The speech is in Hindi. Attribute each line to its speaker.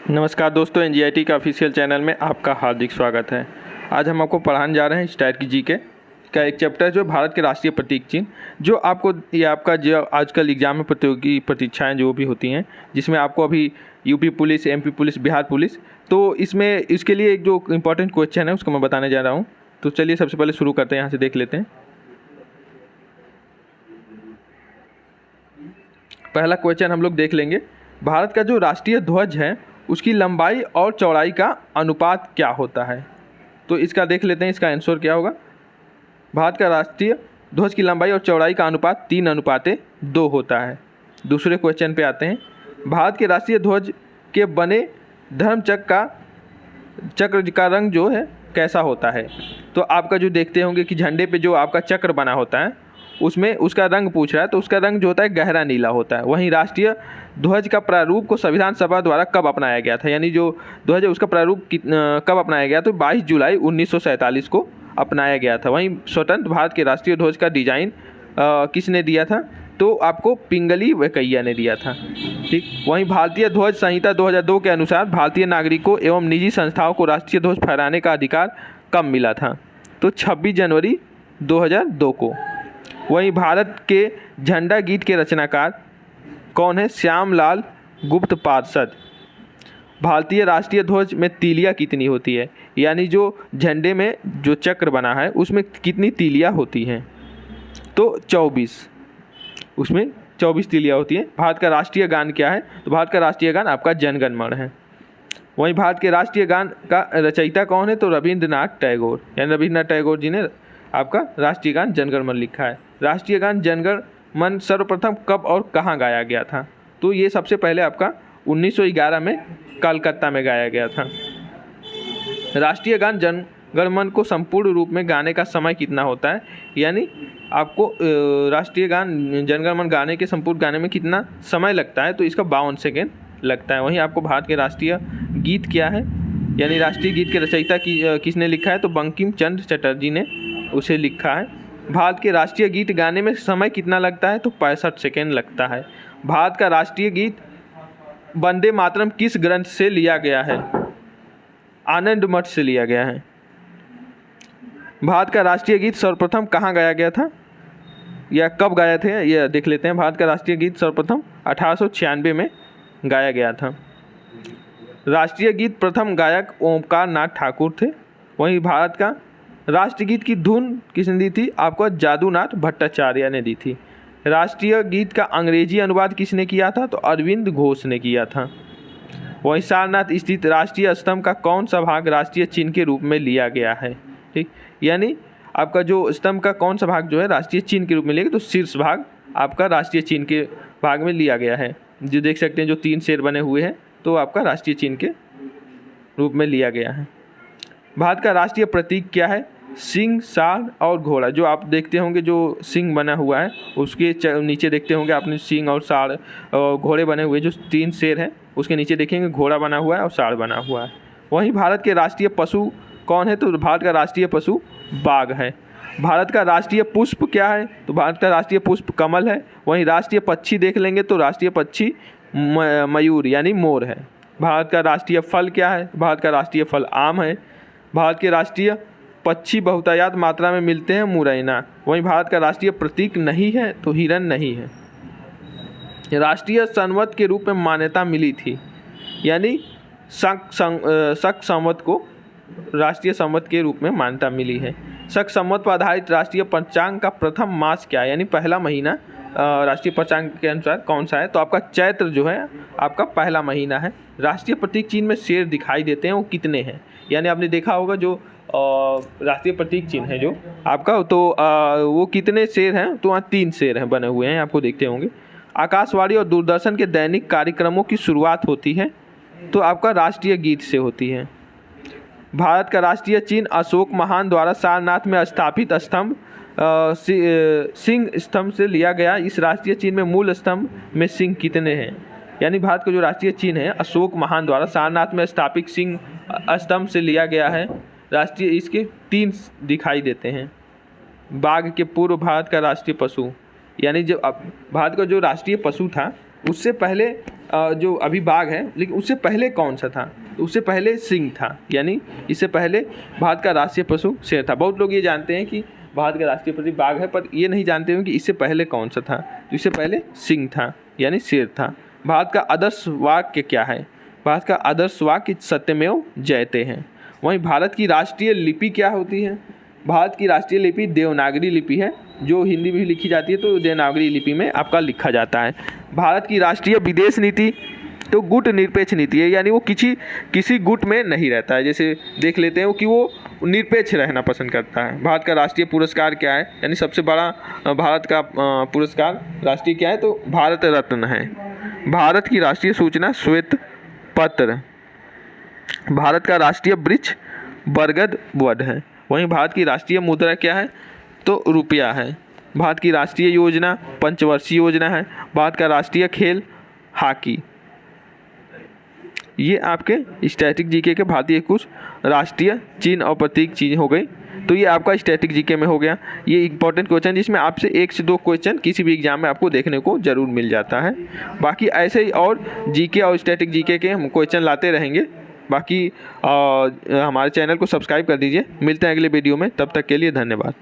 Speaker 1: नमस्कार दोस्तों, एनजीआईटी का ऑफिशियल चैनल में आपका हार्दिक स्वागत है। आज हम आपको पढ़ाने जा रहे हैं स्टैट जीके का एक चैप्टर जो भारत के राष्ट्रीय प्रतीक चिन्ह, जो आपको ये आपका जो आजकल एग्जाम में प्रतियोगी परीक्षाएं जो भी होती हैं, जिसमें आपको अभी UP police, MP police, Bihar police, तो इसमें इसके लिए एक जो इम्पोर्टेंट क्वेश्चन है उसको मैं बताने जा रहा हूँ। तो चलिए सबसे पहले शुरू करते हैं, यहाँ से देख लेते हैं। पहला क्वेश्चन हम लोग देख लेंगे, भारत का जो राष्ट्रीय ध्वज है उसकी लंबाई और चौड़ाई का अनुपात क्या होता है। तो इसका देख लेते हैं, इसका आंसर क्या होगा। भारत का राष्ट्रीय ध्वज की लंबाई और चौड़ाई का अनुपात 3:2 होता है। दूसरे क्वेश्चन पे आते हैं, भारत के राष्ट्रीय ध्वज के बने चक्र का रंग जो है कैसा होता है। तो आपका जो देखते होंगे कि झंडे पे जो आपका चक्र बना होता है उसमें उसका रंग पूछ रहा है, तो उसका रंग जो होता है गहरा नीला होता है। वहीं राष्ट्रीय ध्वज का प्रारूप को संविधान सभा द्वारा कब अपनाया गया था, यानी जो ध्वज है उसका प्रारूप कब अपनाया गया, तो 22 जुलाई 1947 को अपनाया गया था। वहीं स्वतंत्र भारत के राष्ट्रीय ध्वज का डिजाइन किसने दिया था, तो आपको पिंगली वेंकैया ने दिया था। ठीक, वहीं भारतीय ध्वज संहिता 2002 के अनुसार भारतीय नागरिकों एवं निजी संस्थाओं को राष्ट्रीय ध्वज फहराने का अधिकार कब मिला था, तो 26 जनवरी 2002 को। वहीं भारत के झंडा गीत के रचनाकार कौन है, श्यामलाल गुप्त पार्षद। भारतीय राष्ट्रीय ध्वज में तीलियाँ कितनी होती है, यानी जो झंडे में जो चक्र बना है उसमें कितनी तीलियाँ होती हैं, तो 24, उसमें 24 तीलियाँ होती हैं। भारत का राष्ट्रीय गान क्या है, तो भारत का राष्ट्रीय गान आपका जन गण मन है। वहीं भारत के राष्ट्रीय गान का रचयिता कौन है, तो रविंद्रनाथ टैगोर, यानी रविंद्रनाथ टैगोर जी ने आपका राष्ट्रीय गान जन गण मन लिखा है। राष्ट्रीय गान जन गण मन सर्वप्रथम कब और कहाँ गाया गया था, तो ये सबसे पहले आपका 1911 में कलकत्ता में गाया गया था। राष्ट्रीय गान जन गण मन को संपूर्ण रूप में गाने का समय कितना होता है, यानी आपको राष्ट्रीय गान जन गण मन गाने के संपूर्ण गाने में कितना समय लगता है, तो इसका 52 सेकेंड लगता है। वहीं आपको भारत के राष्ट्रीय गीत क्या है, यानी राष्ट्रीय गीत के रचयिता किसने लिखा है, तो बंकिम चंद्र चटर्जी ने उसे लिखा है। भारत के राष्ट्रीय गीत गाने में समय कितना लगता है, तो 65 सेकेंड लगता है। भारत का राष्ट्रीय गीत वंदे मातरम किस ग्रंथ से लिया गया है, आनंद मठ से लिया गया है। भारत का राष्ट्रीय गीत सर्वप्रथम कहाँ गाया गया था, या कब गाया थे, यह देख लेते हैं। भारत का राष्ट्रीय गीत सर्वप्रथम 1896 में गाया गया था। राष्ट्रीय गीत प्रथम गायक ओमकार नाथ ठाकुर थे। वहीं भारत का राष्ट्रगीत की धुन किसने दी थी, आपको जादूनाथ भट्टाचार्य ने दी थी। राष्ट्रीय गीत का अंग्रेजी अनुवाद किसने किया था, तो अरविंद घोष ने किया था। वहीं सारनाथ स्थित राष्ट्रीय स्तंभ का कौन सा भाग राष्ट्रीय चिन्ह के रूप में लिया गया है। ठीक, यानी आपका जो स्तंभ का कौन सा भाग जो है राष्ट्रीय चिन्ह के रूप में लिया गया, तो शीर्ष भाग आपका राष्ट्रीय चिन्ह के भाग में लिया गया है। जो देख सकते हैं जो 3 शेर बने हुए हैं, तो आपका राष्ट्रीय चिन्ह के रूप में लिया गया है। भारत का राष्ट्रीय प्रतीक क्या है, सिंह, साढ़ और घोड़ा। जो आप देखते होंगे जो सिंह बना हुआ है उसके नीचे देखते होंगे आपने सिंह और साढ़ और घोड़े बने हुए, जो 3 शेर हैं उसके नीचे देखेंगे घोड़ा बना हुआ है और साढ़ बना हुआ है। वहीं भारत के राष्ट्रीय पशु कौन है, तो भारत का राष्ट्रीय पशु बाघ है। भारत का राष्ट्रीय पुष्प क्या है, तो भारत का राष्ट्रीय पुष्प कमल है। वहीं राष्ट्रीय पक्षी देख लेंगे तो राष्ट्रीय पक्षी मयूर यानी मोर है। भारत का राष्ट्रीय फल क्या है, भारत का राष्ट्रीय फल आम है। भारत के राष्ट्रीय पक्षी बहुतायत मात्रा में मिलते हैं, मुरैना। वहीं भारत का राष्ट्रीय प्रतीक नहीं है, तो हिरन नहीं है। राष्ट्रीय संवत के रूप में मान्यता मिली थी, यानी शक संवत को राष्ट्रीय संवत के रूप में मान्यता मिली है। शक संवत पर आधारित राष्ट्रीय पंचांग का प्रथम मास क्या है, यानी पहला महीना राष्ट्रीय पंचांग के अनुसार कौन सा है, तो आपका चैत्र जो है आपका पहला महीना है। राष्ट्रीय प्रतीक चिन्ह में शेर दिखाई देते हैं, वो कितने हैं, यानी आपने देखा होगा जो राष्ट्रीय प्रतीक चिन्ह है जो आपका, तो वो कितने शेर हैं, तो वहाँ 3 शेर हैं बने हुए हैं, आपको देखते होंगे। आकाशवाणी और दूरदर्शन के दैनिक कार्यक्रमों की शुरुआत होती है, तो आपका राष्ट्रीय गीत से होती है। भारत का राष्ट्रीय चिन्ह अशोक महान द्वारा सारनाथ में स्थापित स्तंभ सिंह स्तंभ से लिया गया। इस राष्ट्रीय चिन्ह में मूल स्तंभ में सिंह कितने हैं, यानी भारत का जो राष्ट्रीय चिन्ह है अशोक महान द्वारा सारनाथ में स्थापित सिंह स्तंभ से लिया गया है। राष्ट्रीय इसके 3 दिखाई देते हैं। बाघ के पूर्व भारत का राष्ट्रीय पशु, यानी जो भारत का जो राष्ट्रीय पशु था उससे पहले जो अभी बाघ है, लेकिन उससे पहले कौन सा था? तो उससे पहले सिंह था, यानी इससे पहले भारत का राष्ट्रीय पशु शेर था। बहुत लोग ये जानते हैं कि भारत का राष्ट्रीय पशु बाघ है, पर ये नहीं जानते हैं कि इससे पहले कौन सा था। तो इससे पहले सिंह था, यानी शेर था। भारत का आदर्श वाक्य क्या है? भारत का आदर्श वाक्य सत्यमेव जयते हैं। वहीं भारत की राष्ट्रीय लिपि क्या होती है? भारत की राष्ट्रीय लिपि देवनागरी लिपि है, जो हिंदी में भी लिखी जाती है तो देवनागरी लिपि में आपका लिखा जाता है। भारत की राष्ट्रीय विदेश नीति तो गुट निरपेक्ष नीति है, यानी वो किसी गुट में नहीं रहता है। जैसे देख लेते हैं कि वो निरपेक्ष रहना पसंद करता है। भारत का राष्ट्रीय पुरस्कार क्या है? यानी सबसे बड़ा भारत का पुरस्कार राष्ट्रीय क्या है? तो भारत रत्न है। भारत की राष्ट्रीय सूचना श्वेत पत्र। भारत का राष्ट्रीय वृक्ष बरगद वड है। वहीं भारत की राष्ट्रीय मुद्रा क्या है? तो रुपया है। भारत की राष्ट्रीय योजना पंचवर्षीय योजना है। भारत का राष्ट्रीय खेल हॉकी। ये आपके स्टैटिक जीके के भारतीय कुछ राष्ट्रीय चिन्ह और प्रतीक चीज़ें हो गई। तो ये आपका स्टैटिक जीके में हो गया। ये इंपॉर्टेंट क्वेश्चन जिसमें आपसे 1 से 2 क्वेश्चन किसी भी एग्जाम में आपको देखने को ज़रूर मिल जाता है। बाकी ऐसे ही और जीके और स्टैटिक जीके के हम क्वेश्चन लाते रहेंगे। बाकी हमारे चैनल को सब्सक्राइब कर दीजिए। मिलते हैं अगले वीडियो में, तब तक के लिए धन्यवाद।